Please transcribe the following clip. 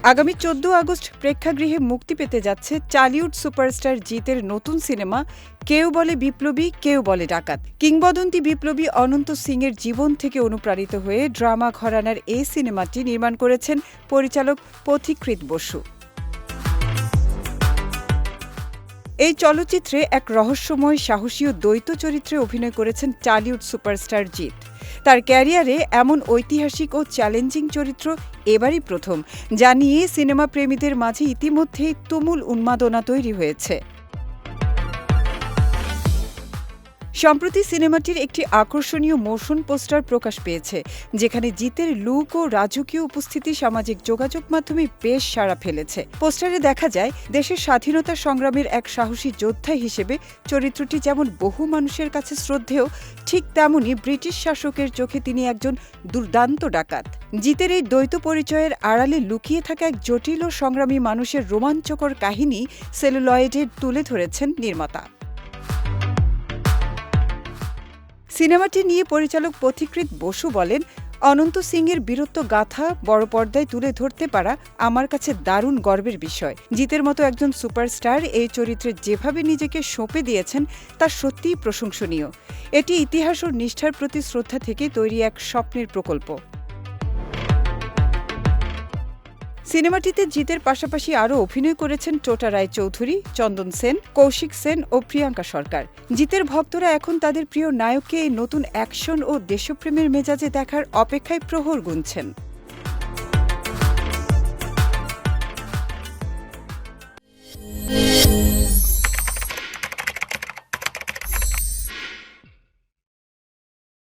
আগামী ১৪ আগস্ট প্রেক্ষাগৃহে মুক্তি পেতে যাচ্ছে টলিউড সুপারস্টার জিতের নতুন সিনেমা কেউ বলে বিপ্লবী, কেউ বলে ডাকাত। কিংবদন্তি বিপ্লবী অনন্ত সিংয়ের জীবন থেকে অনুপ্রাণিত হয়ে ড্রামা ঘরানার এই সিনেমাটি নির্মাণ করেছেন পরিচালক পথিকৃৎ বসু। এই চলচ্চিত্রে এক রহস্যময় সাহসী ও দ্বৈত চরিত্রে অভিনয় করেছেন টলিউড সুপারস্টার জিত। তার ক্যারিয়ারে এমন ঐতিহাসিক ও চ্যালেঞ্জিং চরিত্র এবারই প্রথম, যা নিয়ে সিনেমা প্রেমীদের মাঝে ইতিমধ্যেই তুমুল উন্মাদনা তৈরি হয়েছে। সম্প্রতি সিনেমাটির একটি আকর্ষণীয় মোশন পোস্টার প্রকাশ পেয়েছে, যেখানে জিতের লুক ও রাজকীয় উপস্থিতি সামাজিক যোগাযোগ মাধ্যমে বেশ সাড়া ফেলেছে। পোস্টারে দেখা যায় দেশের স্বাধীনতা সংগ্রামের এক সাহসী যোদ্ধা হিসেবে চরিত্রটি যেমন বহু মানুষের কাছে শ্রদ্ধেয়, ঠিক তেমনি ব্রিটিশ শাসকের চোখে তিনি একজন দুর্দান্ত ডাকাত। জিতের এই দ্বৈত পরিচয়ের আড়ালে লুকিয়ে থাকা এক জটিল ও সংগ্রামী মানুষের রোমাঞ্চকর কাহিনী সেলুলয়েডে তুলে ধরেছেন নির্মাতা। সিনেমাটি নিয়ে পরিচালক পথিকৃৎ বসু বলেন, অনন্ত সিংয়ের বীরত্ব গাথা বড় পর্দায় তুলে ধরতে পারা আমার কাছে দারুণ গর্বের বিষয়। জিতের মতো একজন সুপারস্টার এই চরিত্রে যেভাবে নিজেকে সঁপে দিয়েছেন তা সত্যিই প্রশংসনীয়। এটি ইতিহাস ও নিষ্ঠার প্রতি শ্রদ্ধা থেকে তৈরি এক স্বপ্নের প্রকল্প। সিনেমাটিতে জিতের পাশাপাশি আরও অভিনয় করেছেন টোটা রায়চৌধুরী, চন্দন সেন, কৌশিক সেন ও প্রিয়াঙ্কা সরকার। জিতের ভক্তরা এখন তাদের প্রিয় নায়ককে এই নতুন অ্যাকশন ও দেশপ্রেমের মেজাজে দেখার অপেক্ষায় প্রহর গুনছেন।